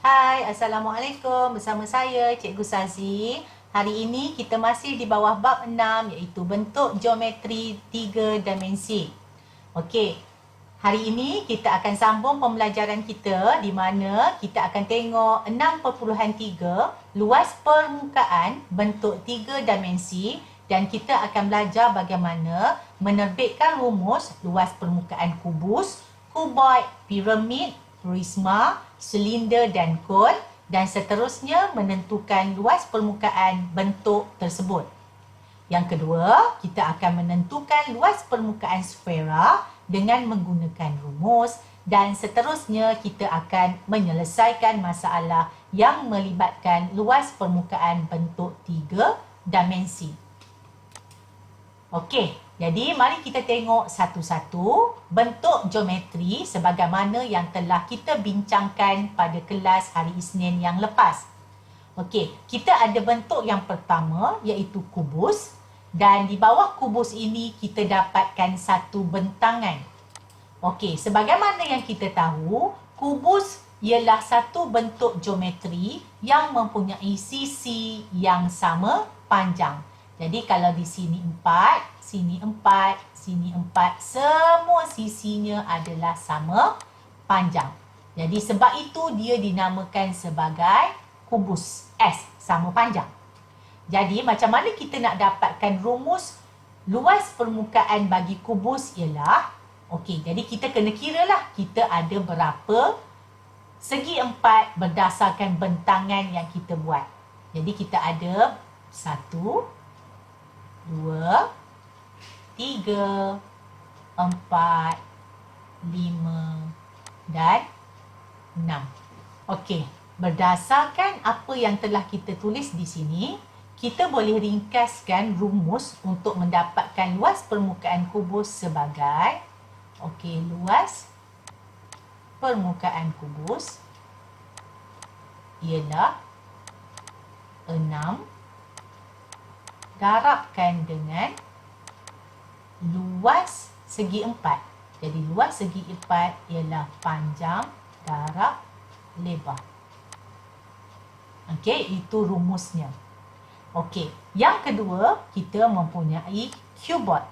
Hai, Assalamualaikum. Bersama saya, Cikgu Sazi. Hari ini kita masih di bawah bab 6 iaitu bentuk geometri 3 dimensi. Okey, hari ini kita akan sambung pembelajaran kita di mana kita akan tengok 6.3 luas permukaan bentuk 3 dimensi dan kita akan belajar bagaimana menerbitkan rumus luas permukaan kubus, kuboid, piramid, prisma, silinder dan kon dan seterusnya menentukan luas permukaan bentuk tersebut. Yang kedua, kita akan menentukan luas permukaan sfera dengan menggunakan rumus dan seterusnya kita akan menyelesaikan masalah yang melibatkan luas permukaan bentuk 3 dimensi. Okey, jadi mari kita tengok satu-satu bentuk geometri sebagaimana yang telah kita bincangkan pada kelas hari Isnin yang lepas. Okey, kita ada bentuk yang pertama iaitu kubus dan di bawah kubus ini kita dapatkan satu bentangan. Okey, sebagaimana yang kita tahu, kubus ialah satu bentuk geometri yang mempunyai sisi yang sama panjang. Jadi kalau di sini 4, sini 4, sini 4, semua sisinya adalah sama panjang. Jadi sebab itu dia dinamakan sebagai kubus S, sama panjang. Jadi macam mana kita nak dapatkan rumus luas permukaan bagi kubus ialah, okey, jadi kita kena kira lah kita ada berapa segi 4 berdasarkan bentangan yang kita buat. Jadi kita ada 1, 2, 3, 4, 5 dan 6. Okey, berdasarkan apa yang telah kita tulis di sini, kita boleh ringkaskan rumus untuk mendapatkan luas permukaan kubus sebagai luas permukaan kubus ialah 6 darabkan dengan luas segi 4. Jadi luas segi 4 ialah panjang darab lebar. Okey, itu rumusnya. Okey, yang kedua kita mempunyai cuboid.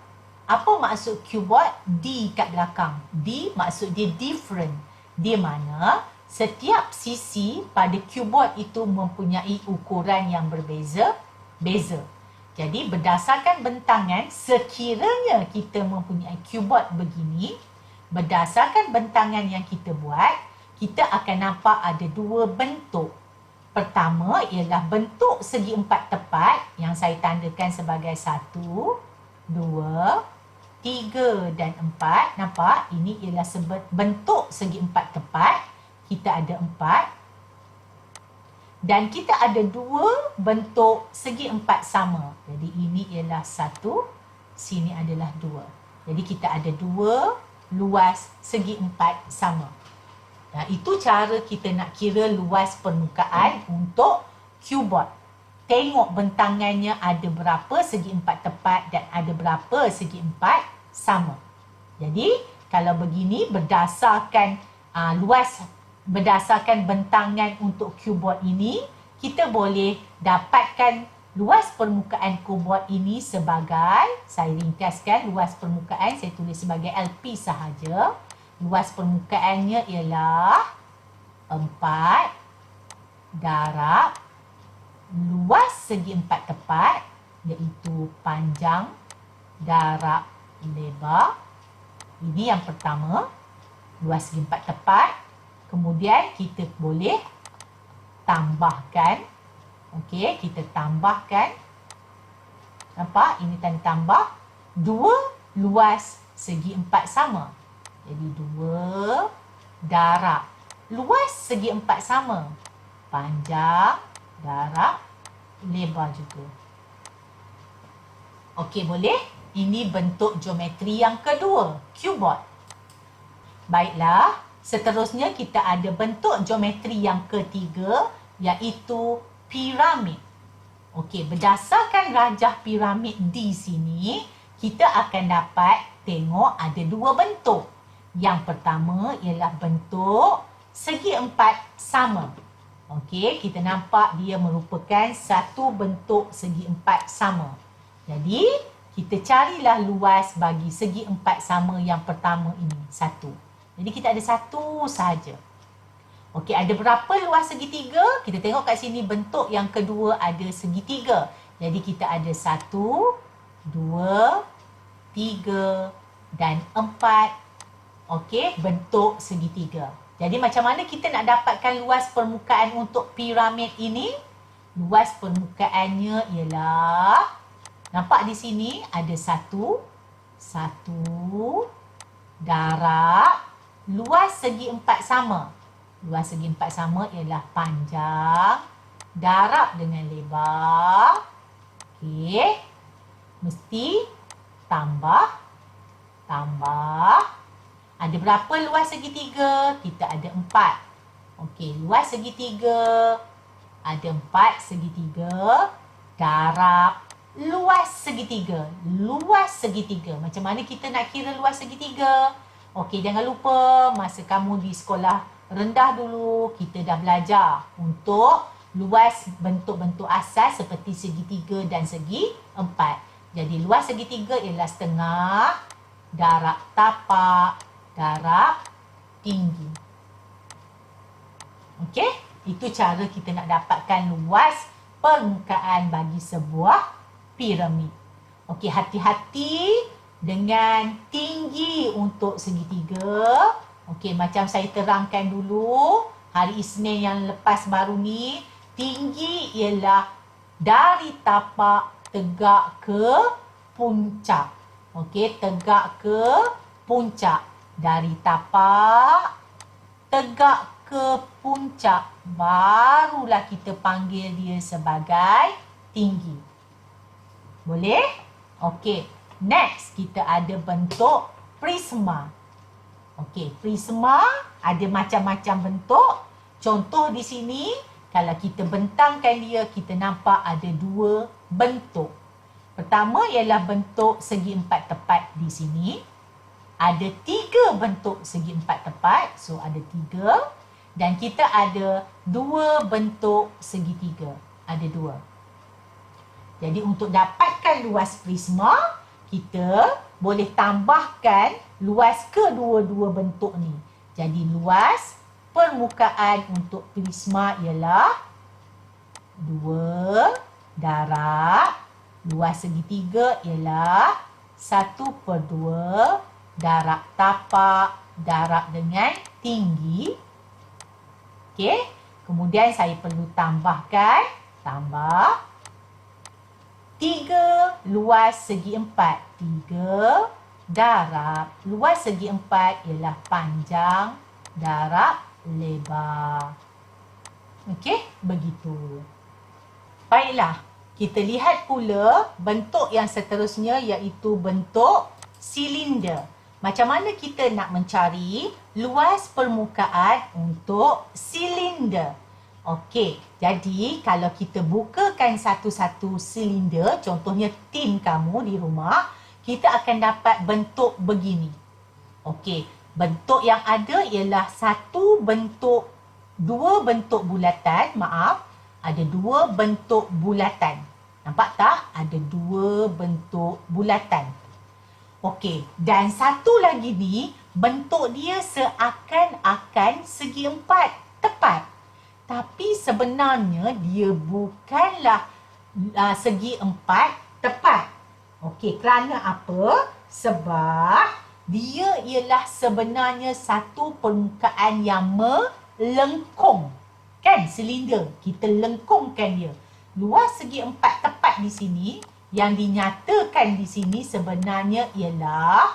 Apa maksud cuboid? D kat belakang. D maksud dia different. Di mana setiap sisi pada cuboid itu mempunyai ukuran yang berbeza-beza. Jadi berdasarkan bentangan, sekiranya kita mempunyai cuboid begini, berdasarkan bentangan yang kita buat, kita akan nampak ada dua bentuk. Pertama ialah bentuk segi 4 tepat yang saya tandakan sebagai 1, 2, 3 dan 4. Nampak? Ini ialah bentuk segi 4 tepat. Kita ada 4. Dan kita ada dua bentuk segi 4 sama. Jadi ini ialah 1, sini adalah 2. Jadi kita ada dua luas segi 4 sama. Nah, itu cara kita nak kira luas permukaan untuk cuboid. Tengok bentangannya ada berapa segi 4 tepat dan ada berapa segi 4 sama. Jadi kalau begini berdasarkan bentangan untuk cuboid ini, kita boleh dapatkan luas permukaan cuboid ini sebagai, saya ringkaskan luas permukaan, saya tulis sebagai LP sahaja. Luas permukaannya ialah 4 darab luas segi 4 tepat iaitu panjang darab lebar. Ini yang pertama, luas segi 4 tepat. Kemudian kita boleh tambahkan. Okey, kita tambahkan. Nampak? Ini tanda tambah. Dua luas segi 4 sama. Jadi 2 darab luas segi 4 sama. Panjang darab lebar juga. Okey, boleh? Ini bentuk geometri yang kedua, cuboid. Baiklah. Seterusnya kita ada bentuk geometri yang ketiga iaitu piramid. Okey, berdasarkan rajah piramid di sini, kita akan dapat tengok ada dua bentuk. Yang pertama ialah bentuk segi 4 sama. Okey, kita nampak dia merupakan satu bentuk segi empat sama. Jadi, kita carilah luas bagi segi empat sama yang pertama ini. 1. Jadi, kita ada 1 sahaja. Okey, ada berapa luas segitiga? Kita tengok kat sini bentuk yang kedua ada segitiga. Jadi, kita ada 1, 2, 3 dan 4. Okey, bentuk segitiga. Jadi macam mana kita nak dapatkan luas permukaan untuk piramid ini? Luas permukaannya ialah, nampak di sini ada 1 darab luas segi empat sama. Luas segi empat sama ialah panjang darab dengan lebar. Okey. Mesti tambah. Ada berapa luas segitiga? Kita ada 4. Okey, luas segitiga ada 4 segitiga darab luas segitiga. Luas segitiga. Macam mana kita nak kira luas segitiga? Okey, jangan lupa masa kamu di sekolah rendah dulu, kita dah belajar untuk luas bentuk-bentuk asas seperti segitiga dan segi empat. Jadi, luas segitiga ialah setengah darab tapak darab tinggi. Okey, itu cara kita nak dapatkan luas permukaan bagi sebuah piramid. Okey, hati-hati dengan tinggi untuk segitiga. Okey, macam saya terangkan dulu hari Isnin yang lepas baru ni, tinggi ialah dari tapak tegak ke puncak. Okey, tegak ke puncak. Dari tapak tegak ke puncak, barulah kita panggil dia sebagai tinggi. Boleh? Okey. Next, kita ada bentuk prisma. Okey, prisma ada macam-macam bentuk. Contoh di sini, kalau kita bentangkan dia, kita nampak ada 2 bentuk. Pertama ialah bentuk segi empat tepat di sini. Ada 3 bentuk segi empat tepat. So, ada 3. Dan kita ada 2 bentuk segitiga. Ada 2. Jadi, untuk dapatkan luas prisma, kita boleh tambahkan luas kedua-dua bentuk ni. Jadi, luas permukaan untuk prisma ialah 2 darab luas segitiga ialah 1/2 darab tapak darab dengan tinggi. Okey. Kemudian saya perlu tambah 3 luas segi empat. 3 darab luas segi empat ialah panjang darab lebar. Okey, begitu. Baiklah, kita lihat pula bentuk yang seterusnya iaitu bentuk silinder. Macam mana kita nak mencari luas permukaan untuk silinder? Okey, jadi kalau kita bukakan satu-satu silinder, contohnya tin kamu di rumah, kita akan dapat bentuk begini. Okey, bentuk yang ada ialah dua bentuk bulatan, ada 2 bentuk bulatan. Nampak tak? Ada 2 bentuk bulatan. Okey, dan satu lagi ni, bentuk dia seakan-akan segi empat tepat. Tapi sebenarnya dia bukanlah segi empat tepat. Okey, kerana apa? Sebab dia ialah sebenarnya satu permukaan yang melengkung. Kan, silinder. Kita lengkungkan dia. Luas segi empat tepat di sini, yang dinyatakan di sini sebenarnya ialah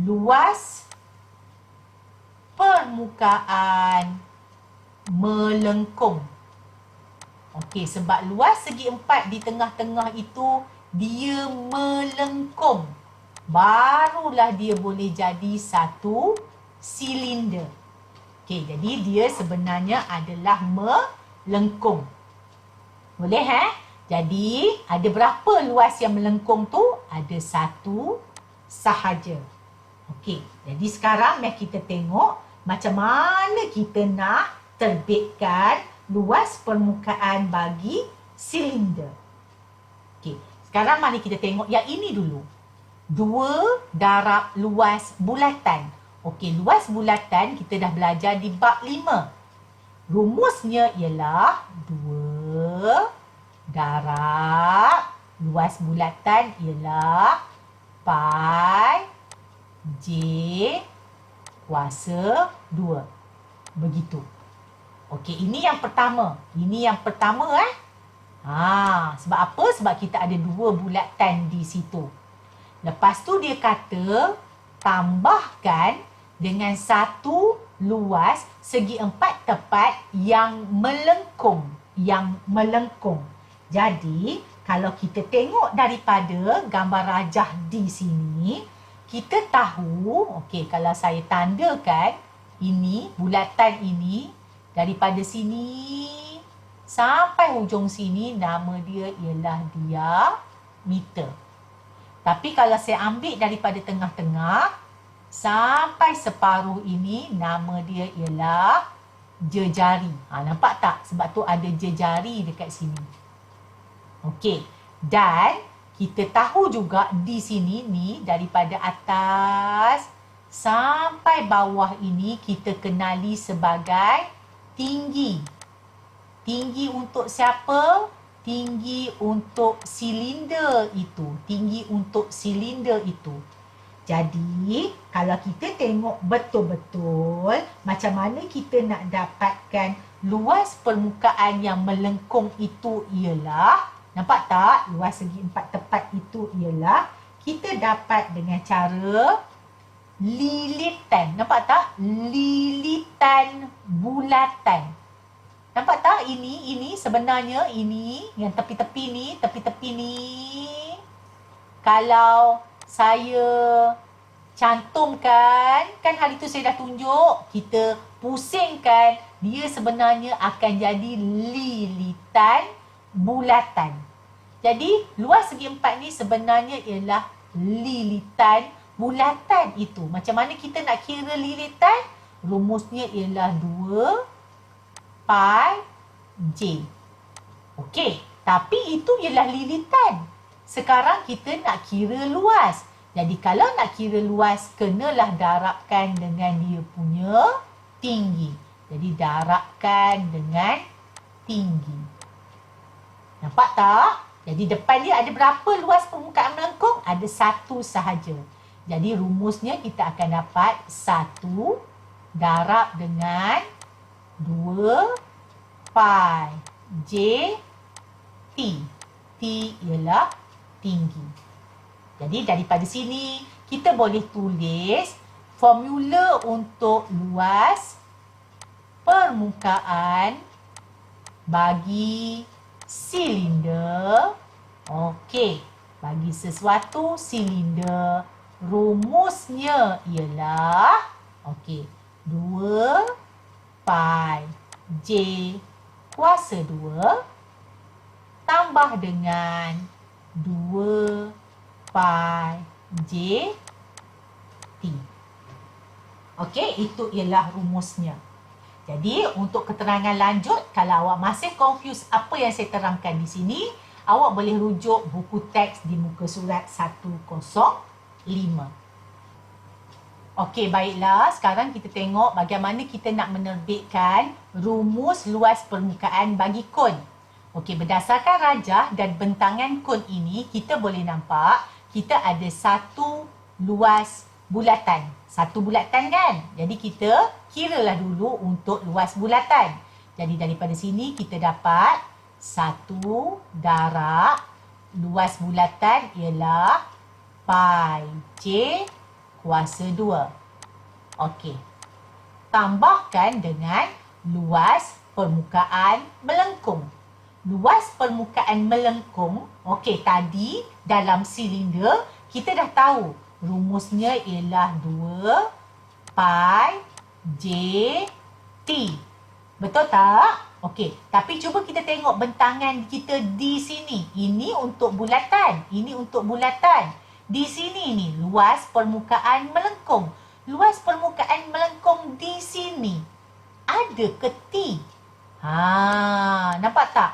luas permukaan melengkung. Okey, sebab luas segi empat di tengah-tengah itu dia melengkung. Barulah dia boleh jadi satu silinder. Okey, jadi dia sebenarnya adalah melengkung. Boleh Jadi, ada berapa luas yang melengkung tu? Ada 1 sahaja. Okey, jadi sekarang mari kita tengok macam mana kita nak terbitkan luas permukaan bagi silinder. Okey, sekarang mari kita tengok yang ini dulu. 2 darab luas bulatan. Okey, luas bulatan kita dah belajar di bab 5. Rumusnya ialah 2 darab luas bulatan ialah pi j kuasa 2. Begitu. Okey, ini yang pertama. Sebab apa? Sebab kita ada 2 bulatan di situ. Lepas tu dia kata tambahkan dengan 1 luas segi 4 tepat yang melengkung. Jadi, kalau kita tengok daripada gambar rajah di sini, kita tahu, okey, kalau saya tandakan ini, bulatan ini, daripada sini sampai hujung sini, nama dia ialah diameter. Tapi kalau saya ambil daripada tengah-tengah sampai separuh ini, nama dia ialah jejari. Nampak tak? Sebab tu ada jejari dekat sini. Okey. Dan kita tahu juga di sini ni, daripada atas sampai bawah ini kita kenali sebagai tinggi. Tinggi untuk siapa? Tinggi untuk silinder itu. Jadi, kalau kita tengok betul-betul macam mana kita nak dapatkan luas permukaan yang melengkung itu ialah, nampak tak? Luas segi 4 tepat itu ialah kita dapat dengan cara lilitan. Nampak tak? Lilitan bulatan. Nampak tak? Ini sebenarnya ini yang tepi-tepi ni. Kalau saya cantumkan, kan hari tu saya dah tunjuk, kita pusingkan, dia sebenarnya akan jadi lilitan bulatan. Jadi, luas segi 4 ni sebenarnya ialah lilitan bulatan itu. Macam mana kita nak kira lilitan? Rumusnya ialah 2 pi j. Okey, tapi itu ialah lilitan. Sekarang kita nak kira luas. Jadi kalau nak kira luas, kenalah darabkan dengan dia punya tinggi. Jadi darabkan dengan tinggi. Nampak tak? Jadi depan dia ada berapa luas permukaan melengkung? Ada 1 sahaja. Jadi rumusnya kita akan dapat 1 darab dengan 2 pi j t. T ialah tinggi. Jadi daripada sini kita boleh tulis formula untuk luas permukaan bagi silinder. Okey, bagi sesuatu silinder, rumusnya ialah 2 pi j kuasa 2 tambah dengan 2 pi j t. Okey, itu ialah rumusnya. Jadi, untuk keterangan lanjut, kalau awak masih confuse apa yang saya terangkan di sini, awak boleh rujuk buku teks di muka surat 105. Okey, baiklah. Sekarang kita tengok bagaimana kita nak menerbitkan rumus luas permukaan bagi kon. Okey, berdasarkan rajah dan bentangan kon ini, kita boleh nampak kita ada 1 luas bulatan. 1 bulatan kan? Jadi kita kiralah dulu untuk luas bulatan. Jadi daripada sini kita dapat 1 darab luas bulatan ialah pi j kuasa 2. Okey. Tambahkan dengan luas permukaan melengkung. Luas permukaan melengkung, okey, tadi dalam silinder kita dah tahu rumusnya ialah 2 pi j t. Betul tak? Okey, tapi cuba kita tengok bentangan kita di sini. Ini untuk bulatan, ini untuk bulatan. Di sini ni luas permukaan melengkung. luas permukaan melengkung di sini ada ke T? Nampak tak?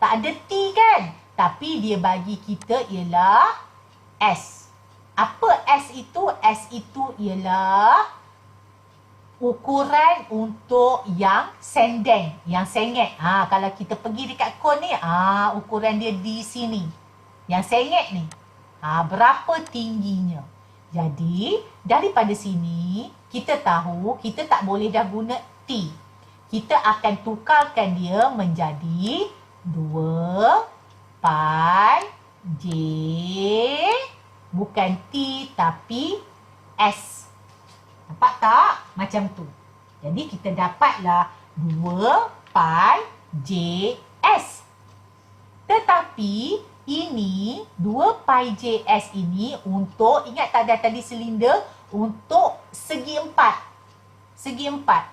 Tak ada T kan? Tapi dia bagi kita ialah S. Apa S itu? S itu ialah ukuran untuk yang sendeng, yang sengit. Kalau kita pergi dekat kon ni, ukuran dia di sini. Yang sengit ni. Berapa tingginya? Jadi, daripada sini, kita tahu kita tak boleh dah guna T. Kita akan tukarkan dia menjadi 2 pi J, bukan T tapi S. Nampak tak? Macam tu. Jadi kita dapatlah 2 pi J S. Tetapi ini 2 pi J S ini untuk, ingat tak ada tadi silinder, untuk segi empat. Segi empat.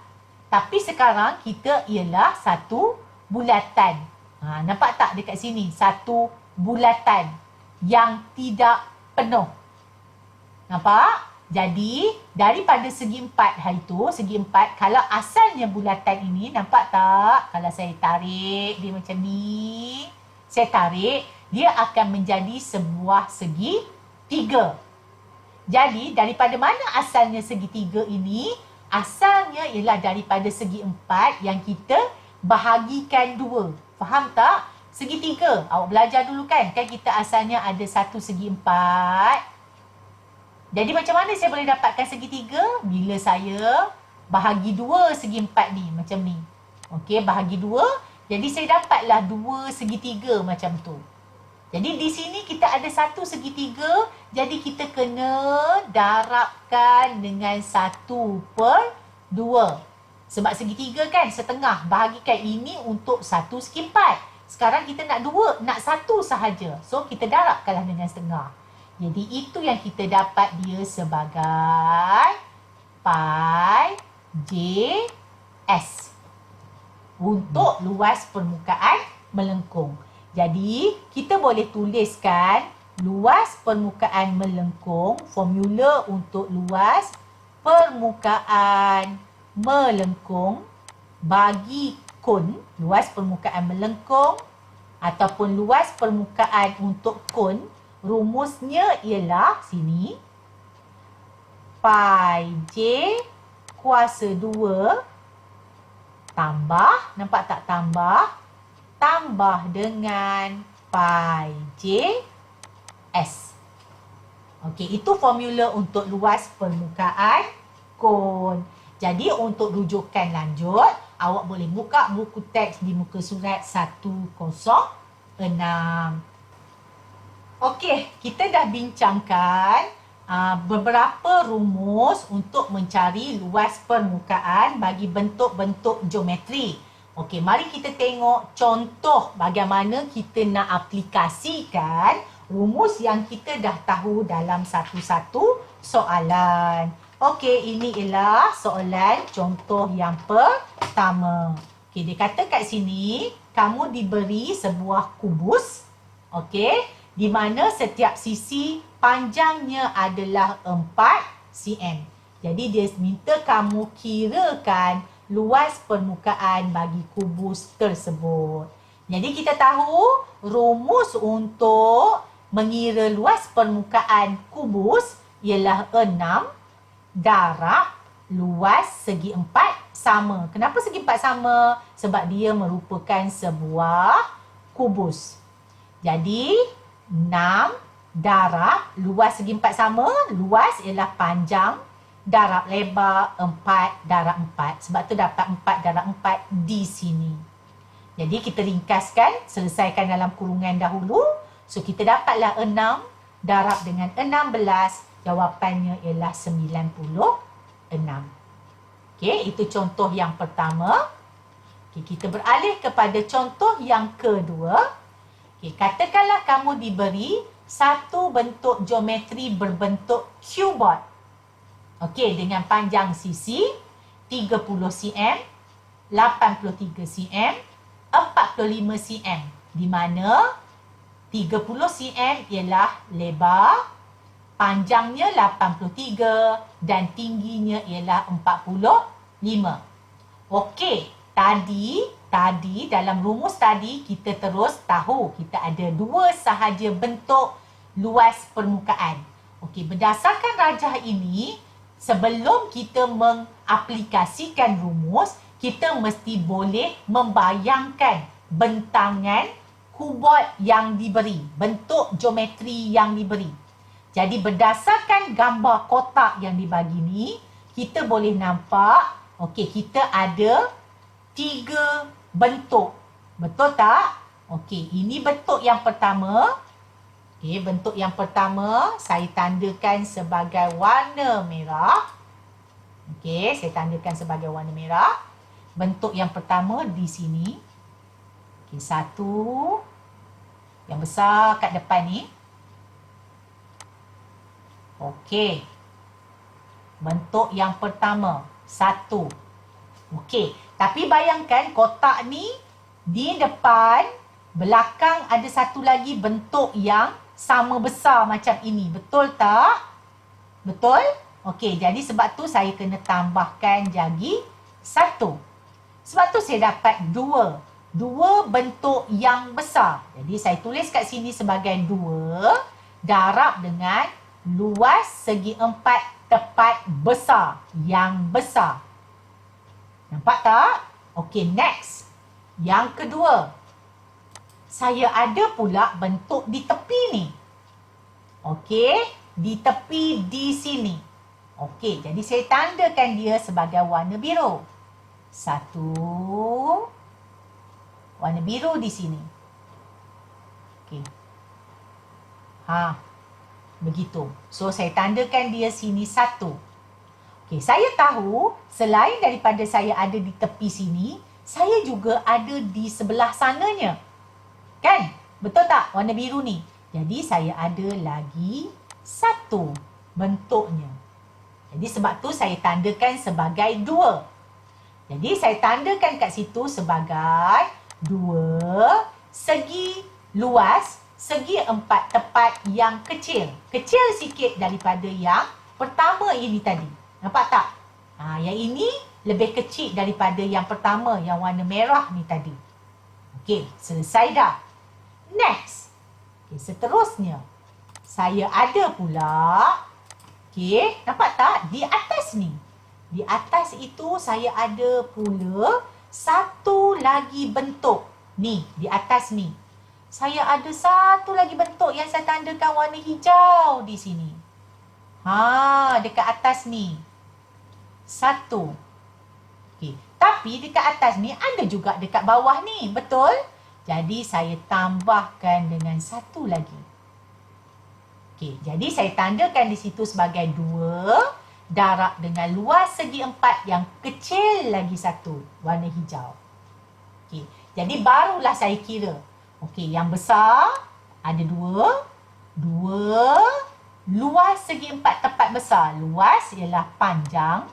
Tapi sekarang kita ialah satu bulatan. Nampak tak dekat sini? Satu bulatan yang tidak penuh. Nampak? Jadi, daripada segi empat itu, segi empat, kalau asalnya bulatan ini, nampak tak? Kalau saya tarik dia macam ni, saya tarik, dia akan menjadi sebuah segi tiga. Jadi, daripada mana asalnya segi tiga ini? Asalnya ialah daripada segi empat yang kita bahagikan dua. Faham tak? Segitiga. Awak belajar dulu kan? Kan kita asalnya ada satu segi empat. Jadi macam mana saya boleh dapatkan segitiga? Bila saya bahagi dua segi empat ni. Macam ni. Okey, bahagi dua. Jadi saya dapatlah dua segitiga macam tu. Jadi di sini kita ada satu segitiga. Jadi kita kena darabkan dengan 1/2. Sebab segitiga kan setengah, bahagikan ini untuk 1/4. Sekarang kita nak 2, nak 1 sahaja. So kita darabkanlah dengan setengah. Jadi itu yang kita dapat dia sebagai pi J S. Untuk luas permukaan melengkung. Jadi kita boleh tuliskan luas permukaan melengkung, formula untuk luas permukaan melengkung bagi kon, luas permukaan melengkung ataupun luas permukaan untuk kon, rumusnya ialah sini pi J kuasa 2 tambah, nampak tak tambah dengan pi J S. Okey, itu formula untuk luas permukaan kon. Jadi untuk rujukan lanjut, awak boleh buka buku teks di muka surat 106. Okey, kita dah bincangkan beberapa rumus untuk mencari luas permukaan bagi bentuk-bentuk geometri. Okey, mari kita tengok contoh bagaimana kita nak aplikasikan rumus yang kita dah tahu dalam satu-satu soalan. Okey, ini ialah soalan contoh yang pertama. Okey, dia kata kat sini, kamu diberi sebuah kubus. Okey, di mana setiap sisi panjangnya adalah 4 cm. Jadi, dia minta kamu kirakan luas permukaan bagi kubus tersebut. Jadi, kita tahu rumus untuk mengira luas permukaan kubus ialah 6 darab luas segi 4 sama. Kenapa segi 4 sama? Sebab dia merupakan sebuah kubus. Jadi 6 darab luas segi 4 sama. Luas ialah panjang darab lebar 4 darab 4. Sebab tu dapat 4 darab 4 di sini. Jadi kita ringkaskan, selesaikan dalam kurungan dahulu. So kita dapatlah 6 darab dengan 16. Jawapannya ialah 96. Okey, itu contoh yang pertama. Okey, kita beralih kepada contoh yang kedua. Okey, katakanlah kamu diberi satu bentuk geometri berbentuk cuboid. Okey, dengan panjang sisi 30 cm, 83 cm, 45 cm. Di mana 30 cm ialah lebar, panjangnya 83 dan tingginya ialah 45. Okey, tadi dalam rumus tadi kita terus tahu kita ada dua sahaja bentuk luas permukaan. Okey, berdasarkan rajah ini, sebelum kita mengaplikasikan rumus, kita mesti boleh membayangkan bentangan kubot yang diberi, bentuk geometri yang diberi. Jadi berdasarkan gambar kotak yang dibagi ni, kita boleh nampak, okey, kita ada 3 bentuk. Betul tak? Okey, ini bentuk yang pertama. Okey, bentuk yang pertama saya tandakan sebagai warna merah. Okey, saya tandakan sebagai warna merah. Bentuk yang pertama di sini. Okey, satu. Yang besar kat depan ni. Okey. Bentuk yang pertama. Satu. Okey. Tapi bayangkan kotak ni di depan, belakang ada satu lagi bentuk yang sama besar macam ini. Betul tak? Betul? Okey. Jadi sebab tu saya kena tambahkan lagi satu. Sebab tu saya dapat dua bentuk yang besar. Jadi saya tulis kat sini sebagai 2 darab dengan luas segi 4 tepat besar. Yang besar. Nampak tak? Okey, next. Yang kedua. Saya ada pula bentuk di tepi ni. Okey, di tepi di sini. Okey, jadi saya tandakan dia sebagai warna biru. Satu. Warna biru di sini. Okey. Begitu. So, saya tandakan dia sini satu. Okey, saya tahu selain daripada saya ada di tepi sini, saya juga ada di sebelah sananya. Kan? Betul tak warna biru ni? Jadi, saya ada lagi satu bentuknya. Jadi, sebab tu saya tandakan sebagai 2. Jadi, saya tandakan kat situ sebagai 2 segi luas, segi 4 tepat yang kecil. Kecil sikit daripada yang pertama ini tadi. Nampak tak? Yang ini lebih kecil daripada yang pertama, yang warna merah ni tadi. Okey, selesai dah. Next. Okey, seterusnya. Saya ada pula. Okey, nampak tak? Di atas ni. Di atas itu saya ada pula satu lagi bentuk. Ni, di atas ni. Saya ada satu lagi bentuk yang saya tandakan warna hijau di sini. Dekat atas ni. Satu. Okey. Tapi dekat atas ni ada juga dekat bawah ni. Betul? Jadi saya tambahkan dengan satu lagi. Okey. Jadi saya tandakan di situ sebagai 2 darab dengan luas segi 4 yang kecil lagi satu. Warna hijau. Okey. Jadi barulah saya kira. Okey, yang besar ada 2 luas segi 4 tepat besar. Luas ialah panjang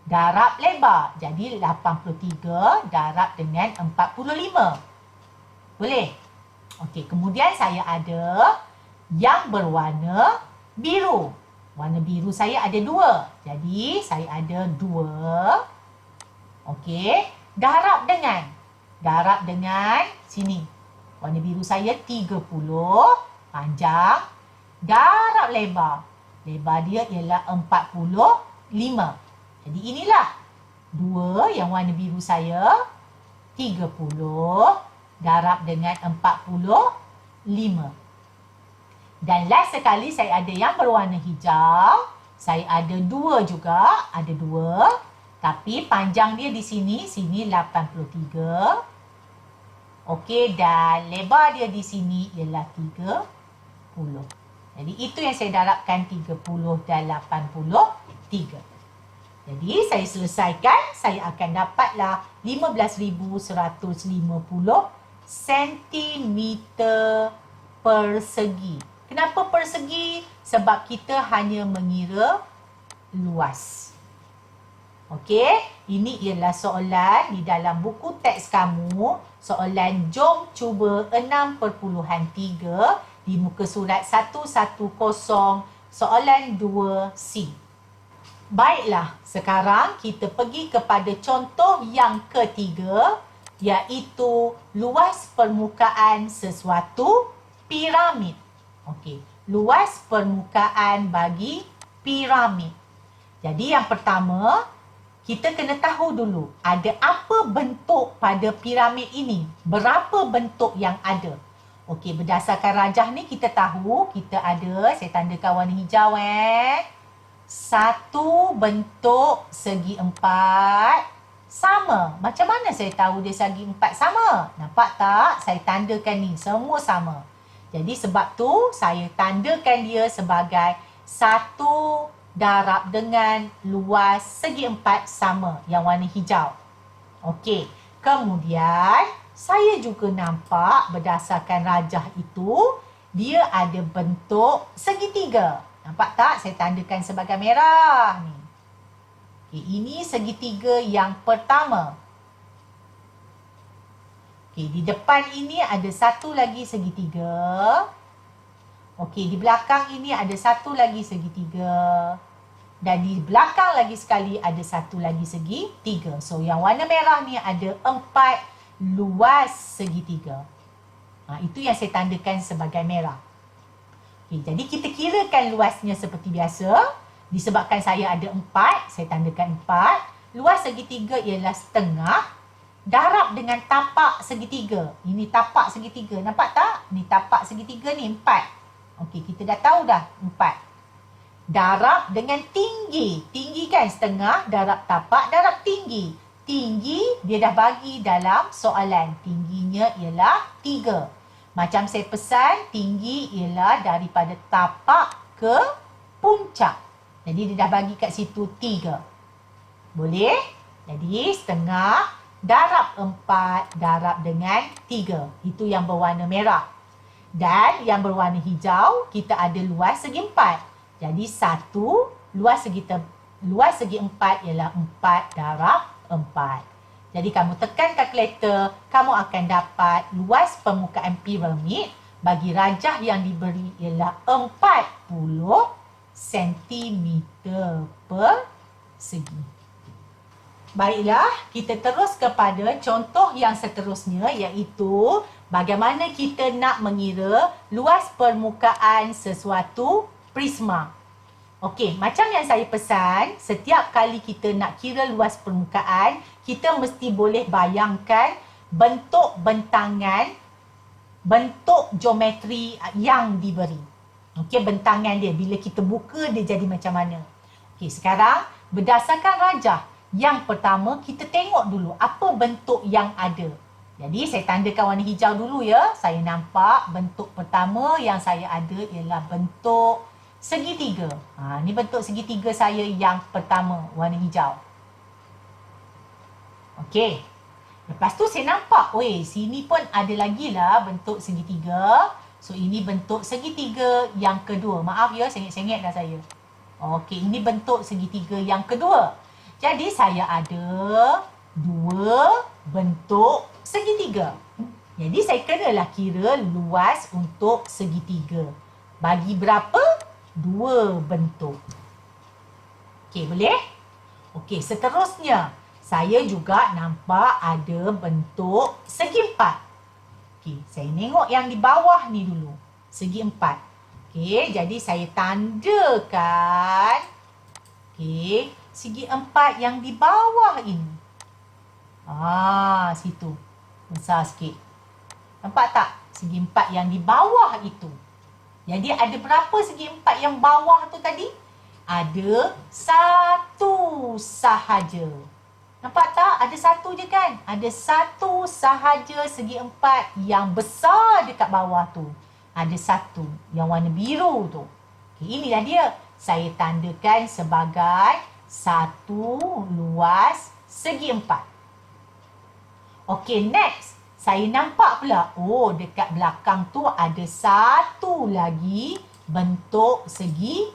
darab lebar. Jadi 83 darab dengan 45. Boleh? Okey, kemudian saya ada yang berwarna biru. Warna biru saya ada 2. Jadi saya ada 2. Okey, darab dengan sini. Warna biru saya 30 panjang darab lebar. Lebar dia ialah 45. Jadi inilah 2 yang warna biru saya 30 darab dengan 45. Dan last sekali saya ada yang berwarna hijau. Saya ada 2 juga, ada 2. Tapi panjang dia di sini 83. Okey, dan lebar dia di sini ialah 30. Jadi itu yang saya darabkan 30 dan 83. Jadi saya selesaikan, saya akan dapatlah 15,150 cm persegi. Kenapa persegi? Sebab kita hanya mengira luas. Okey, ini ialah soalan di dalam buku teks kamu. Soalan jom cuba 6.3 di muka surat 110 soalan 2C. Baiklah, sekarang kita pergi kepada contoh yang ketiga, iaitu luas permukaan sesuatu piramid. Okey, luas permukaan bagi piramid. Jadi yang pertama, kita kena tahu dulu ada apa bentuk pada piramid ini. Berapa bentuk yang ada. Okey, berdasarkan rajah ni kita tahu kita ada, saya tandakan warna hijau satu bentuk segi empat sama. Macam mana saya tahu dia segi empat sama? Nampak tak? Saya tandakan ni, semua sama. Jadi sebab tu saya tandakan dia sebagai satu darab dengan luas segi empat sama, yang warna hijau. Okey, kemudian saya juga nampak berdasarkan rajah itu, dia ada bentuk segitiga. Nampak tak? Saya tandakan sebagai merah ni. Okay, ini segitiga yang pertama. Okay, di depan ini ada satu lagi segitiga. Okey, di belakang ini ada satu lagi segitiga. Dan di belakang lagi sekali ada satu lagi segitiga. So, yang warna merah ni ada 4 luas segitiga. Itu yang saya tandakan sebagai merah. Okay, jadi kita kirakan luasnya seperti biasa. Disebabkan saya ada 4, saya tandakan 4. Luas segitiga ialah setengah. Darab dengan tapak segitiga. Ini tapak segitiga. Nampak tak? Ni tapak segitiga ni 4. Okey, kita dah tahu dah 4. Darab dengan tinggi. Tinggi kan setengah, darab tapak, darab tinggi. Tinggi dia dah bagi dalam soalan. Tingginya ialah 3. Macam saya pesan, tinggi ialah daripada tapak ke puncak. Jadi dia dah bagi kat situ 3. Boleh? Jadi setengah darab 4 darab dengan 3. Itu yang berwarna merah. Dan yang berwarna hijau, kita ada luas segi 4. Jadi 1 luas segi 4 ialah 4 darab 4. Jadi kamu tekan kalkulator, kamu akan dapat luas permukaan piramid bagi rajah yang diberi ialah 40 cm persegi. Baiklah, kita terus kepada contoh yang seterusnya, iaitu bagaimana kita nak mengira luas permukaan sesuatu prisma. Okey, macam yang saya pesan, setiap kali kita nak kira luas permukaan, kita mesti boleh bayangkan bentuk bentangan, bentuk geometri yang diberi. Okey, bentangan dia, bila kita buka dia jadi macam mana. Okey, sekarang berdasarkan rajah, yang pertama kita tengok dulu apa bentuk yang ada. Jadi saya tandakan warna hijau dulu ya. Saya nampak bentuk pertama yang saya ada ialah bentuk segitiga. Ni bentuk segitiga saya yang pertama, warna hijau. Okey. Lepas tu saya nampak, sini pun ada lagi lah bentuk segitiga. So, ini bentuk segitiga yang kedua. Maaf ya, sengit-sengit dah saya. Okey, ini bentuk segitiga yang kedua. Jadi, saya ada 2 bentuk segitiga. Jadi, saya kenalah kira luas untuk segitiga. Bagi berapa? 2 bentuk. Okey, boleh? Okey, seterusnya. Saya juga nampak ada bentuk segi 4. Okey, saya tengok yang di bawah ni dulu. Segi 4. Okey, jadi saya tandakan. Okey, segi 4 yang di bawah ini. Situ. Besar sikit. Nampak tak? Segi 4 yang di bawah itu. Jadi ada berapa segi 4 yang bawah tu tadi? Ada 1 sahaja. Nampak tak? Ada 1 je kan? Ada 1 sahaja segi 4 yang besar dekat bawah tu. Ada 1 yang warna biru tu. Okay, inilah dia. Saya tandakan sebagai 1 luas segi 4. Okey, next. Saya nampak pula, dekat belakang tu ada 1 lagi bentuk segi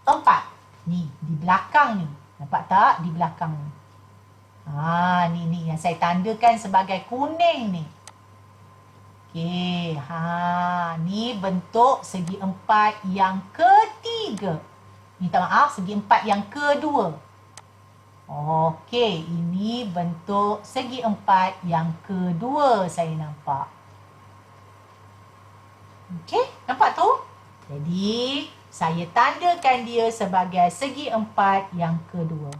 4. Ni, di belakang ni. Nampak tak? Di belakang ni. Ni yang saya tandakan sebagai kuning ni. Okey, ni bentuk segi 4 yang ketiga. 3. Minta maaf, segi 4 yang kedua. Okey, ini bentuk segi 4 yang kedua saya nampak. Okey, nampak tu? Jadi, saya tandakan dia sebagai segi 4 yang kedua.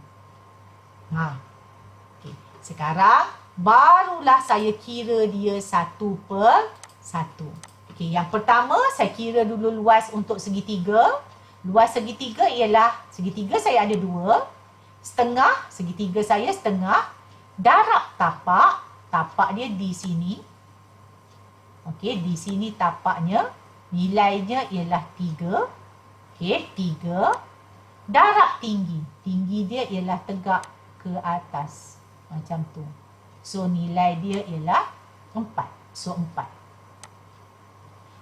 Okey, sekarang barulah saya kira dia satu per satu. Okey, yang pertama saya kira dulu luas untuk segitiga. Luas segitiga ialah, segitiga saya ada 2. Setengah, segitiga saya setengah. Darab tapak, tapak dia di sini. Okey, di sini tapaknya, nilainya ialah 3. Okey, 3. Darab tinggi, tinggi dia ialah tegak ke atas. Macam tu. So, nilai dia ialah 4. So, 4.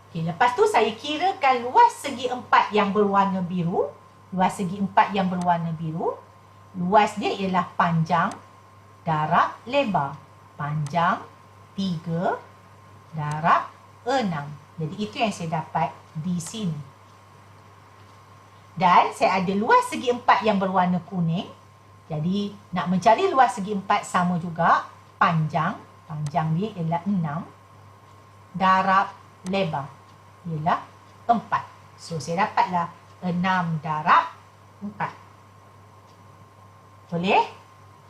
Okey, lepas tu saya kirakan luas segi 4 yang berwarna biru. Luas segi 4 yang berwarna biru. Luas dia ialah panjang, darab, lebar. Panjang 3, darab 6. Jadi itu yang saya dapat di sini. Dan saya ada luas segi 4 yang berwarna kuning. Jadi nak mencari luas segi 4 sama juga. Panjang, panjang dia ialah 6. Darab lebar ialah 4. So saya dapatlah 6 darab 4. Boleh?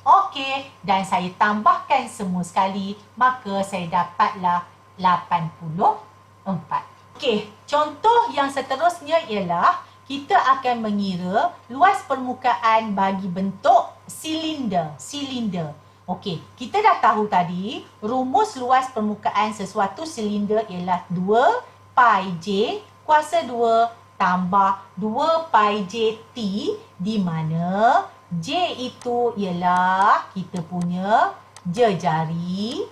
Okey, dan saya tambahkan semua sekali, maka saya dapatlah 84. Okey, contoh yang seterusnya ialah kita akan mengira luas permukaan bagi bentuk silinder. Okey, kita dah tahu tadi rumus luas permukaan sesuatu silinder ialah 2 pi j kuasa 2 tambah 2 pi j t, di mana J itu ialah kita punya jejari.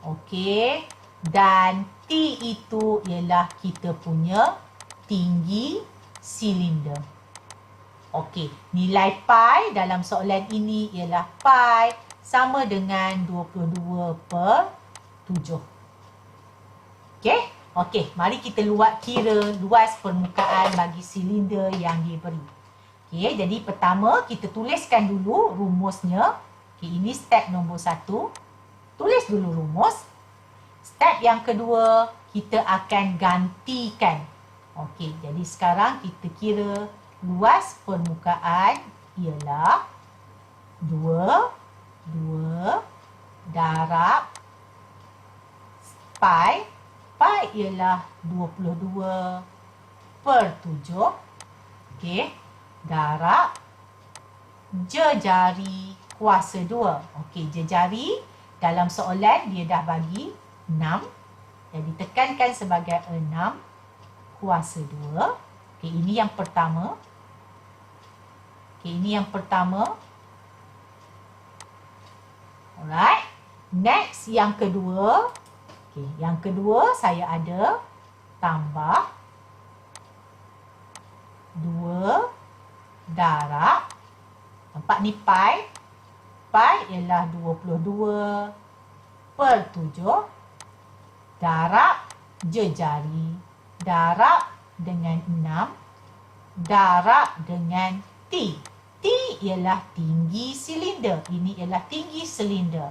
Okey. Dan T itu ialah kita punya tinggi silinder. Okey. Nilai pi dalam soalan ini ialah pi sama dengan 22/7. Okey. Okey. Mari kita kira luas permukaan bagi silinder yang diberi. Okay, jadi pertama kita tuliskan dulu rumusnya. Okay, ini step nombor 1. Tulis dulu rumus. Step yang kedua, kita akan gantikan. Okey, jadi sekarang kita kira luas permukaan ialah 2 darab pi. Pi ialah 22/7. Okey. Darab jejari kuasa 2. Okey, jejari dalam soalan dia dah bagi 6. Jadi tekankan sebagai 6 kuasa 2. Okey, ini yang pertama. Okey, ini yang pertama. Alright. Next, yang kedua. Okey, yang kedua saya ada tambah 2 darab, nampak ni pi. Pi ialah 22/7 darab jejari, darab dengan 6, darab dengan T. T ialah tinggi silinder. Ini ialah tinggi silinder.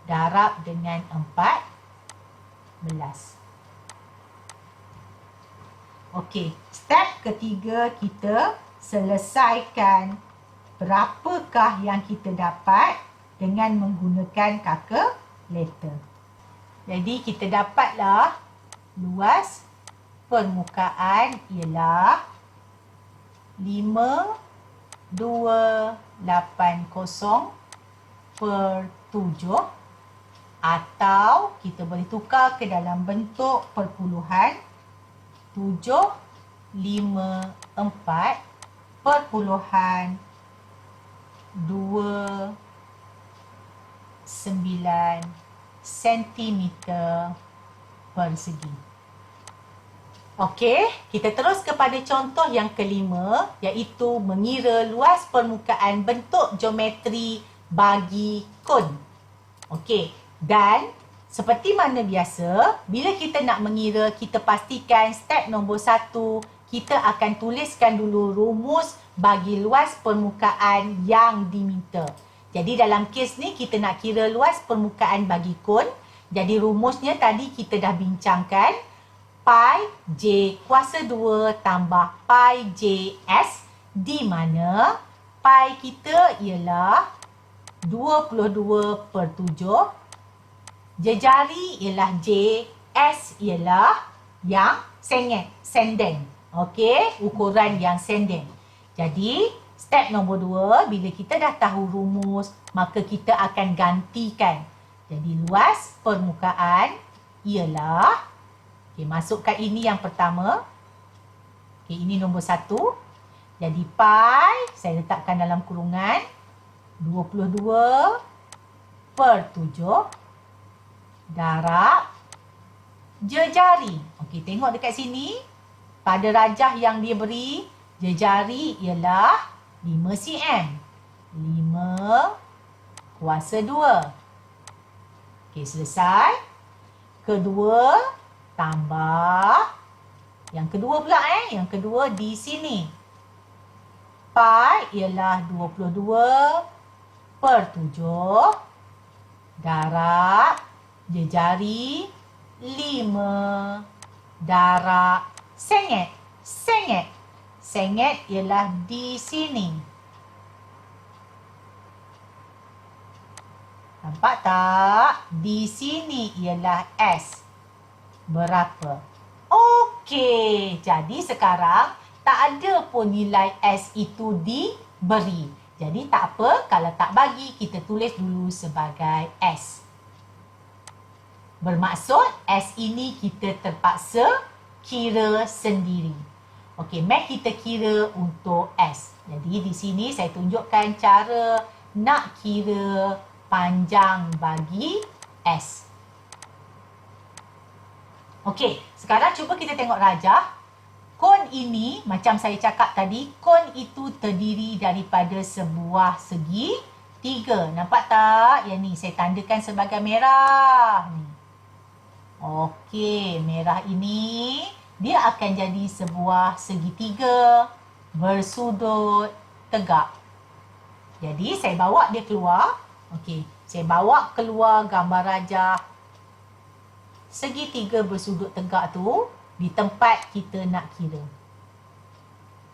Darab dengan 14. Okey, step ketiga kita selesaikan berapakah yang kita dapat dengan menggunakan kalkulator. Jadi kita dapatlah luas permukaan ialah 5280/7, atau kita boleh tukar ke dalam bentuk perpuluhan 754.29 sentimeter persegi. Okey, kita terus kepada contoh yang kelima, iaitu mengira luas permukaan bentuk geometri bagi kon. Okey, dan seperti mana biasa, bila kita nak mengira, kita pastikan step nombor 1 kita akan tuliskan dulu rumus bagi luas permukaan yang diminta. Jadi dalam kes ni kita nak kira luas permukaan bagi kon. Jadi rumusnya tadi kita dah bincangkan. Pi J kuasa 2 tambah Pi J S, di mana pi kita ialah 22/7. Jejari ialah J, S ialah yang senden. Okey, ukuran yang senden. Jadi, step nombor 2, bila kita dah tahu rumus, maka kita akan gantikan. Jadi, luas permukaan ialah, okey, masukkan ini yang pertama. Okey, ini nombor 1. Jadi, pi, saya letakkan dalam kurungan, 22/7 darab jejari. Okey, tengok dekat sini. Pada rajah yang dia beri, jejari ialah 5 cm. 5 kuasa 2. Okey, selesai. Kedua, tambah. Yang kedua pula Yang kedua di sini. Pi ialah 22/7 darab jejari 5 darab sengit. Sengit ialah di sini. Nampak tak? Di sini ialah S. Berapa? Okey, jadi sekarang tak ada pun nilai S itu diberi. Jadi tak apa, kalau tak bagi, kita tulis dulu sebagai S. Bermaksud S ini kita terpaksa kira sendiri. Okey, mari kita kira untuk S. Jadi di sini saya tunjukkan cara nak kira panjang bagi S. Okey, sekarang cuba kita tengok rajah. Kon ini, macam saya cakap tadi, kon itu terdiri daripada sebuah segi 3. Nampak tak? Yang ni saya tandakan sebagai merah. Ni. Okey, merah ini dia akan jadi sebuah segitiga bersudut tegak. Jadi saya bawa dia keluar. Okey, saya bawa keluar gambar rajah segitiga bersudut tegak tu di tempat kita nak kira.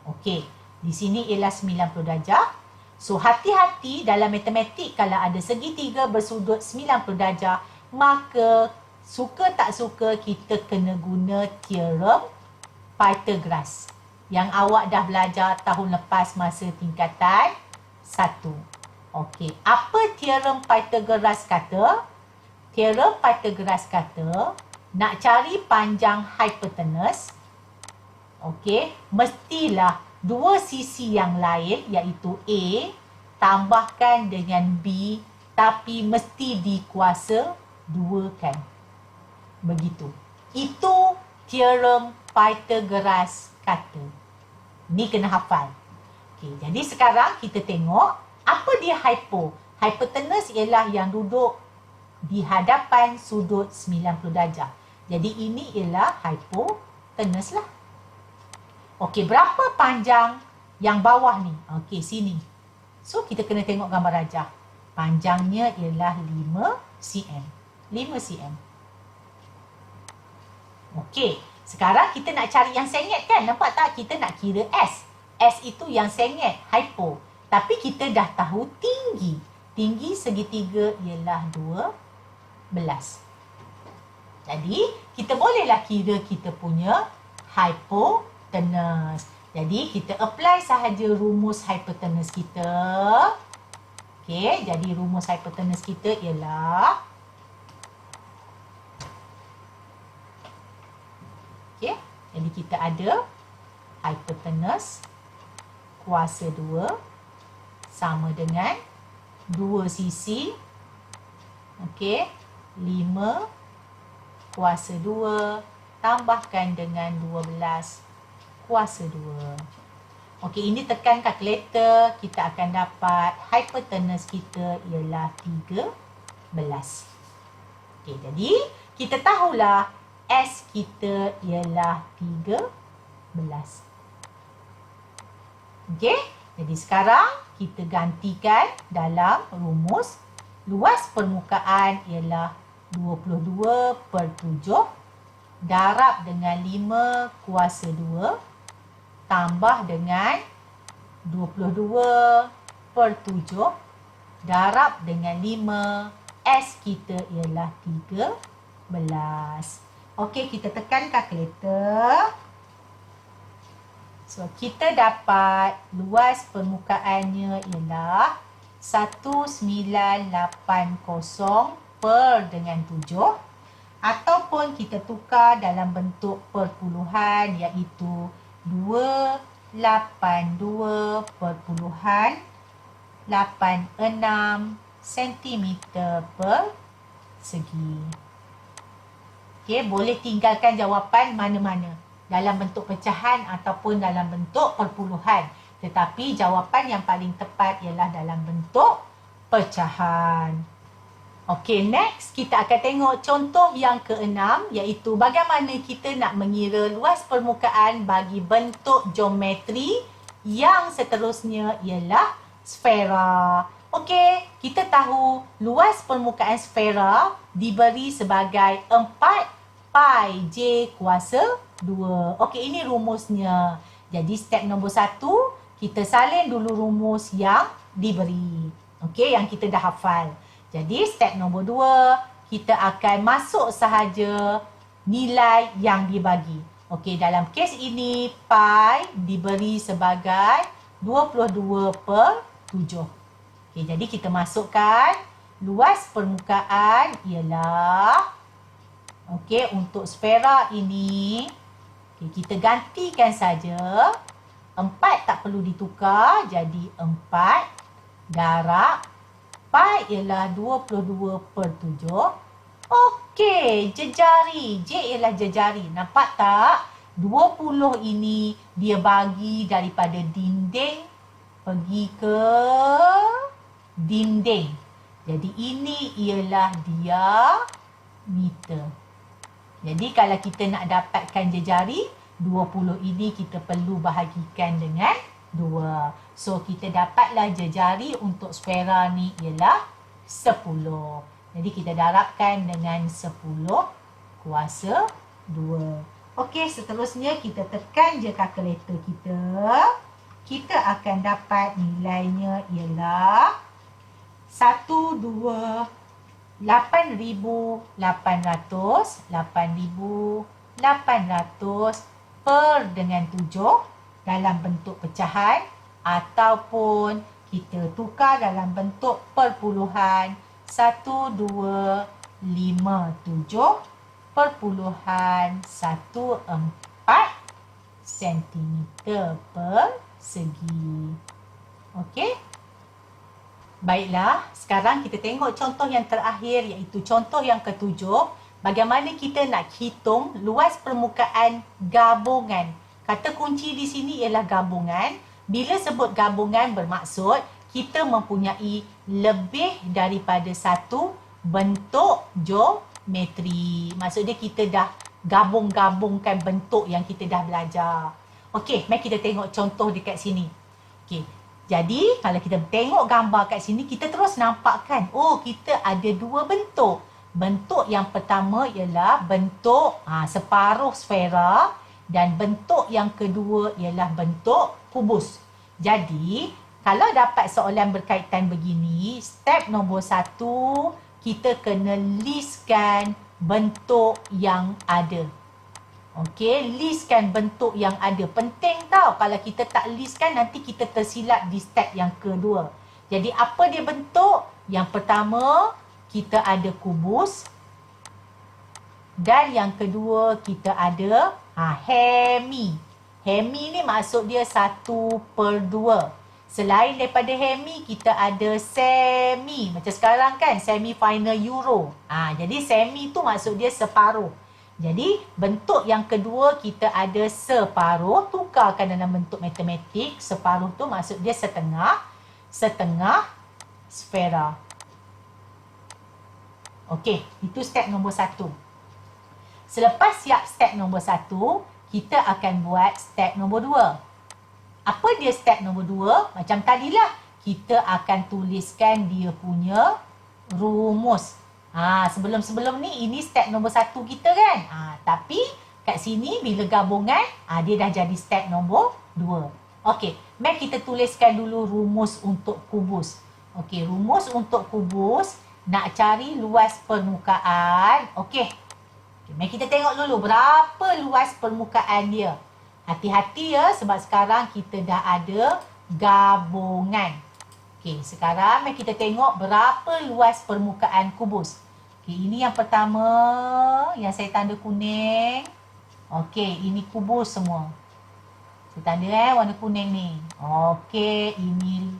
Okey, di sini ialah 90 darjah. So hati-hati dalam matematik kalau ada segitiga bersudut 90 darjah, maka suka tak suka kita kena guna teorem Pythagoras yang awak dah belajar tahun lepas masa tingkatan 1. Okey, apa teorem Pythagoras kata? Teorem Pythagoras kata nak cari panjang hipotenus, okey, mestilah dua sisi yang lain iaitu A tambahkan dengan B tapi mesti dikuasa 2 kan. Begitu. Itu teorem Pythagoras kata. Ni kena hafal. Okey, jadi sekarang kita tengok apa dia hypo. Hipotenus ialah yang duduk di hadapan sudut 90 darjah. Jadi ini ialah hipotenus lah. Okey, berapa panjang yang bawah ni? Okey, sini. So kita kena tengok gambar rajah. Panjangnya ialah 5 cm. 5 cm. Okey, sekarang kita nak cari yang sengit kan? Nampak tak? Kita nak kira S. S itu yang sengit, hypo. Tapi kita dah tahu tinggi. Tinggi segitiga ialah 12. Jadi, kita bolehlah kira kita punya hipotenus. Jadi, kita apply sahaja rumus hipotenus kita. Okey, jadi rumus hipotenus kita ialah okey, jadi kita ada hipotenus kuasa 2 sama dengan 2 sisi. Okey, 5 kuasa 2 tambahkan dengan 12 kuasa 2. Okey, ini tekan kalkulator, kita akan dapat hipotenus kita ialah 13. Okey, jadi kita tahulah S kita ialah 13. Okey, jadi sekarang kita gantikan dalam rumus. Luas permukaan ialah 22/7 darab dengan 5 kuasa 2 tambah dengan 22/7 darab dengan 5, S kita ialah 13. Okey, kita tekan kalkulator. So, kita dapat luas permukaannya ialah 1980 per dengan 7 ataupun kita tukar dalam bentuk perpuluhan iaitu 282.86 cm persegi. Okey, boleh tinggalkan jawapan mana-mana dalam bentuk pecahan ataupun dalam bentuk perpuluhan. Tetapi jawapan yang paling tepat ialah dalam bentuk pecahan. Okey, next kita akan tengok contoh yang keenam iaitu bagaimana kita nak mengira luas permukaan bagi bentuk geometri yang seterusnya ialah sfera. Okey, kita tahu luas permukaan sfera diberi sebagai 4 pi j kuasa 2. Okey, ini rumusnya. Jadi step nombor 1, kita salin dulu rumus yang diberi. Okey, yang kita dah hafal. Jadi step nombor 2, kita akan masuk sahaja nilai yang dibagi. Okey, dalam kes ini pi diberi sebagai 22/7. Okey, jadi kita masukkan luas permukaan ialah, okey, untuk sfera ini, okey, kita gantikan saja. 4 tak perlu ditukar, jadi 4 darab pi ialah 22/7. Okey, jejari. J ialah jejari. Nampak tak? 20 ini dia bagi daripada dinding pergi ke dinding. Jadi ini ialah diameter. Jadi kalau kita nak dapatkan jejari, 20 ini kita perlu bahagikan dengan 2. So, kita dapatlah jejari untuk sfera ni ialah 10. Jadi, kita darabkan dengan 10 kuasa 2. Okey, seterusnya kita tekan je kalkulator kita. Kita akan dapat nilainya ialah 8,800 per dengan 7 dalam bentuk pecahan ataupun kita tukar dalam bentuk perpuluhan 1257.14 cm persegi. Okey. Baiklah, sekarang kita tengok contoh yang terakhir iaitu contoh yang ketujuh. Bagaimana kita nak hitung luas permukaan gabungan. Kata kunci di sini ialah gabungan. Bila sebut gabungan bermaksud kita mempunyai lebih daripada satu bentuk geometri. Maksudnya kita dah gabung-gabungkan bentuk yang kita dah belajar. Okey, mari kita tengok contoh dekat sini. Okey, jadi kalau kita tengok gambar kat sini, kita terus nampakkan, oh kita ada dua bentuk. Bentuk yang pertama ialah bentuk separuh sfera dan bentuk yang kedua ialah bentuk kubus. Jadi, kalau dapat soalan berkaitan begini, step nombor 1, kita kena listkan bentuk yang ada. Okey, listkan bentuk yang ada. Penting tau, kalau kita tak listkan nanti kita tersilap di step yang kedua. Jadi, apa dia bentuk? Yang pertama, kita ada kubus. Dan yang kedua, kita ada hemi. Hemi ni maksud dia 1/2. Selain daripada hemi, kita ada semi. Macam sekarang kan, semi final Euro. Jadi semi tu maksud dia separuh. Jadi bentuk yang kedua kita ada separuh. Tukarkan dalam bentuk matematik. Separuh tu maksud dia setengah. Setengah sfera. Okey, itu step nombor 1. Selepas siap step nombor 1, kita akan buat step nombor 2. Apa dia step nombor 2? Macam tadilah, kita akan tuliskan dia punya rumus. Sebelum-sebelum ni, ini step nombor 1 kita kan. Tapi kat sini bila gabungan, dia dah jadi step nombor 2. Okey, mari kita tuliskan dulu rumus untuk kubus. Okey, rumus untuk kubus, nak cari luas permukaan. Okey, mari kita tengok dulu berapa luas permukaan dia. Hati-hati ya, sebab sekarang kita dah ada gabungan. Okey, sekarang mari kita tengok berapa luas permukaan kubus. Okey, ini yang pertama yang saya tanda kuning. Okey, ini kubus semua. Saya tanda warna kuning ni. Okey, ini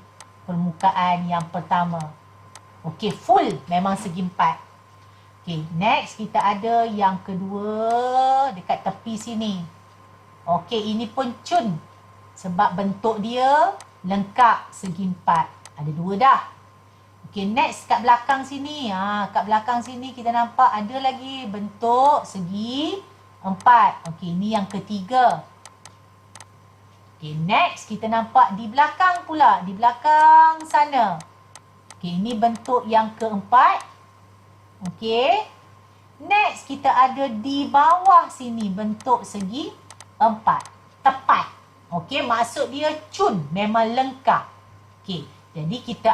permukaan yang pertama. Okey, full memang segi 4. Okey, next kita ada yang kedua dekat tepi sini. Okey, ini pun cun. Sebab bentuk dia lengkap segi 4. Ada 2 dah. Okey, next kat belakang sini. Kat belakang sini kita nampak ada lagi bentuk segi 4. Okey, ini yang ketiga. Okey, next kita nampak di belakang pula. Di belakang sana. Okey, ini bentuk yang keempat. Okey. Next kita ada di bawah sini bentuk segi 4. Tepat. Okey, maksud dia cun. Memang lengkap. Okey, jadi kita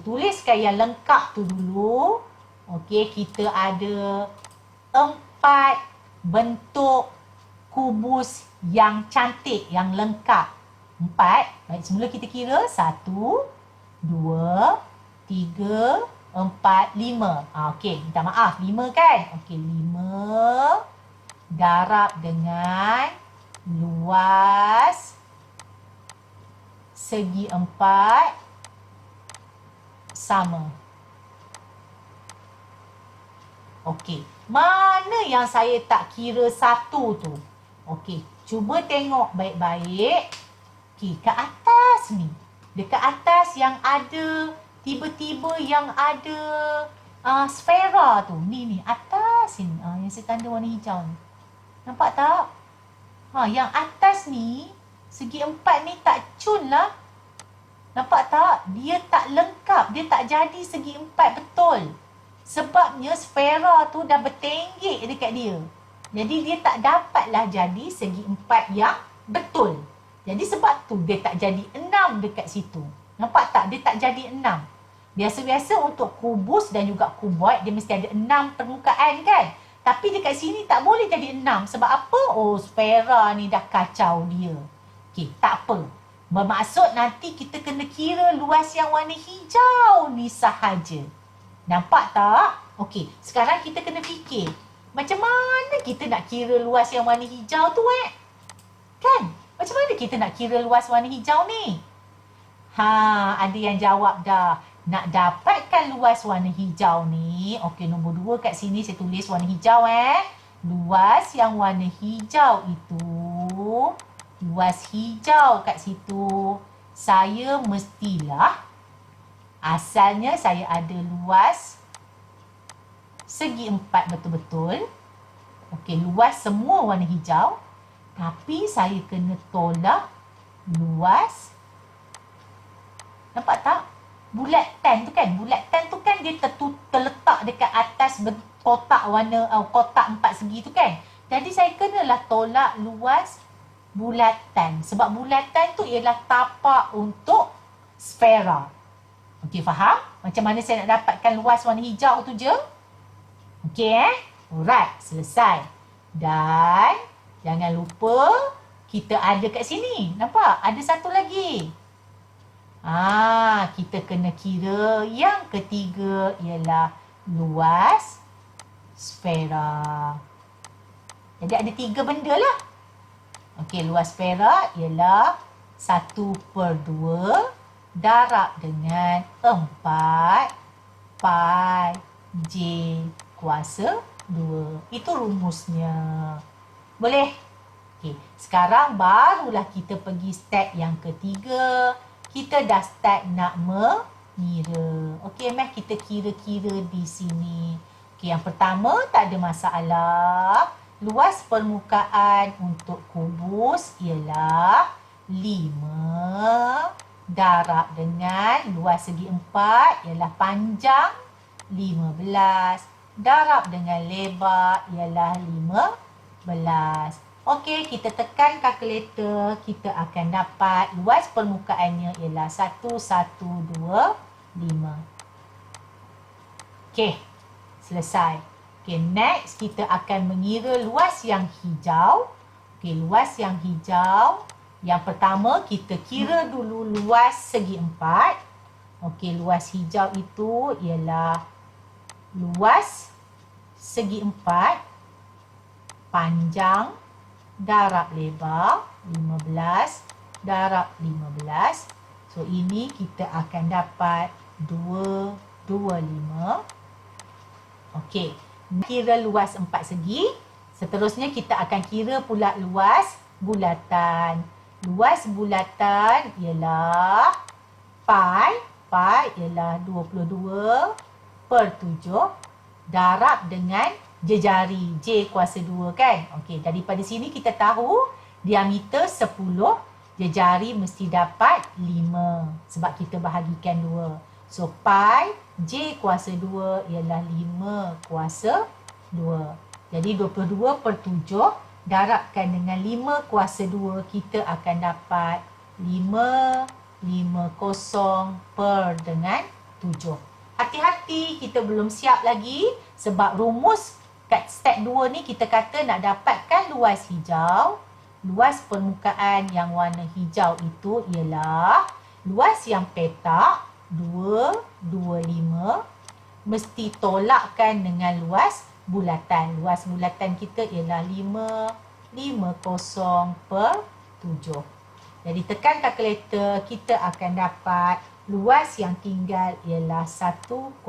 tuliskan yang lengkap tu dulu. Okey, kita ada 4 bentuk kubus yang cantik, yang lengkap. 4. Baik, semula kita kira 1, 2, 3, 4, 5. Okey, minta maaf. 5 kan? Okey, 5 darab dengan luas segi 4 sama. Okey, mana yang saya tak kira 1 tu? Okey, cuba tengok baik-baik. Okey, kat atas ni. Dekat atas yang ada, tiba-tiba yang ada sfera tu. Ni, atas ni. Yang saya tanda warna hijau ni. Nampak tak? Yang atas ni, segi 4 ni tak cun lah. Nampak tak? Dia tak lengkap. Dia tak jadi segi 4 betul. Sebabnya sfera tu dah bertenggek dekat dia. Jadi dia tak dapatlah jadi segi 4 yang betul. Jadi sebab tu dia tak jadi 6 dekat situ. Nampak tak? Dia tak jadi 6. Biasa-biasa untuk kubus dan juga kuboid dia mesti ada 6 permukaan kan? Tapi dekat sini tak boleh jadi 6. Sebab apa? Oh, sfera ni dah kacau dia. Okey, tak apa. Bermaksud nanti kita kena kira luas yang warna hijau ni sahaja. Nampak tak? Okey, sekarang kita kena fikir. Macam mana kita nak kira luas yang warna hijau tu Kan? Macam mana kita nak kira luas warna hijau ni? Ada yang jawab dah. Nak dapatkan luas warna hijau ni. Okey, nombor 2 kat sini saya tulis warna hijau Luas yang warna hijau itu. Luas hijau kat situ. Saya mestilah. Asalnya saya ada luas segi 4 betul-betul. Okey, luas semua warna hijau. Tapi saya kena tolak luas. Nampak tak? Bulatan tu kan. Bulatan tu kan dia terletak dekat atas kotak warna kotak 4 segi tu kan. Jadi saya kenalah tolak luas bulatan. Sebab bulatan tu ialah tapak untuk sfera. Okey, faham? Macam mana saya nak dapatkan luas warna hijau tu je? Okey Alright, selesai. Dan jangan lupa kita ada kat sini. Nampak? Ada satu lagi. Kita kena kira yang ketiga ialah luas sfera. Jadi ada 3 benda lah. Okey, luas sfera ialah 1/2 darab dengan 4 pi j kuasa 2. Itu rumusnya. Boleh? Okey, sekarang barulah kita pergi step yang ketiga. Kita dah start nak mengira. Okey, mari kita kira-kira di sini. Okey, yang pertama tak ada masalah. luas permukaan untuk kubus ialah 5 darab dengan luas segi 4 ialah panjang 15 darab dengan lebar ialah 15. Okey, kita tekan kalkulator, kita akan dapat luas permukaannya ialah 1125. Okey, selesai. Okey, next kita akan mengira luas yang hijau. Okey, luas yang hijau. Yang pertama, kita kira dulu luas segi 4. Okey, luas hijau itu ialah luas segi 4 panjang darab lebar 15 darab 15. So, ini kita akan dapat 225. Okey, kira luas 4 segi. Seterusnya kita akan kira pula luas bulatan. Luas bulatan ialah pi ialah 22 per 7 darab dengan jejari J kuasa 2 kan. Okey, daripada sini kita tahu diameter 10, jejari mesti dapat 5 sebab kita bahagikan 2. So, pi J kuasa 2 ialah 5 kuasa 2. Jadi, 22 per 7 darabkan dengan 5 kuasa 2, kita akan dapat 550 per dengan 7. Hati-hati, kita belum siap lagi sebab rumus kat step 2 ni kita kata nak dapatkan luas hijau. Luas permukaan yang warna hijau itu ialah luas yang petak 225 mesti tolakkan dengan luas bulatan. Luas bulatan kita ialah 550 per 7. Jadi tekan kalkulator, kita akan dapat luas yang tinggal ialah 1025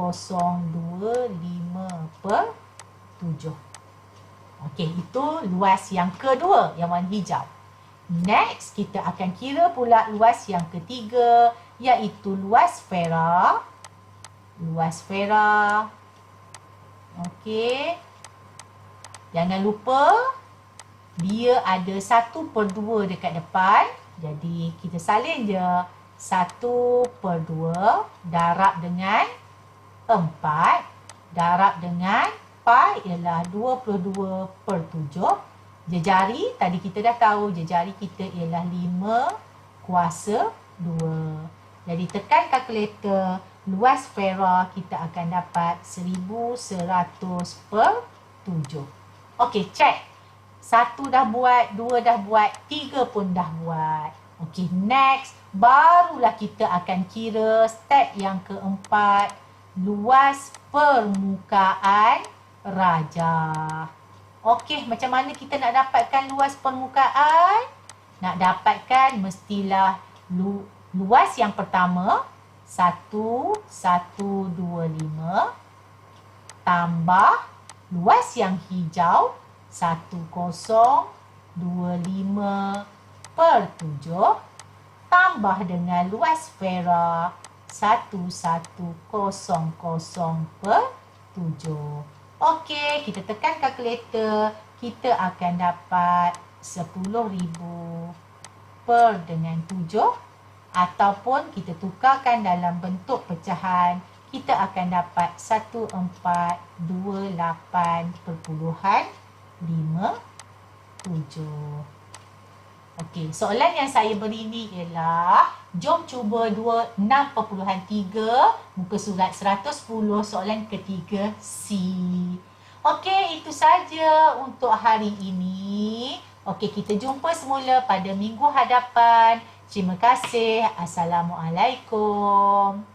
per 7. Okey, itu luas yang kedua, yang warna hijau. Next, kita akan kira pula luas yang ketiga, iaitu luas sfera. Luas sfera. Okey. Jangan lupa, dia ada 1/2 dekat depan. Jadi, kita salin je. 1/2 darab dengan 4 darab dengan pi ialah 22 per 7. Jejari, tadi kita dah tahu jejari kita ialah 5 kuasa 2. Jadi tekan kalkulator, luas sfera kita akan dapat 1100 per 7. Okey, check. 1 dah buat, 2 dah buat, 3 pun dah buat. Okey, next. Barulah kita akan kira step yang keempat, luas permukaan rajah. Okey, macam mana kita nak dapatkan luas permukaan? Nak dapatkan mestilah luas yang pertama 1125 tambah luas yang hijau 1025 per 7 tambah dengan luas sfera 1100 per 7. Okey, kita tekan kalkulator, kita akan dapat 10,000 per dengan 7 ataupun kita tukarkan dalam bentuk pecahan, kita akan dapat 1428.57. Okey, soalan yang saya beri ni ialah, jom cuba 6.3 muka surat 110 soalan ketiga C. Okey, itu saja untuk hari ini. Okey, kita jumpa semula pada minggu hadapan. Terima kasih. Assalamualaikum.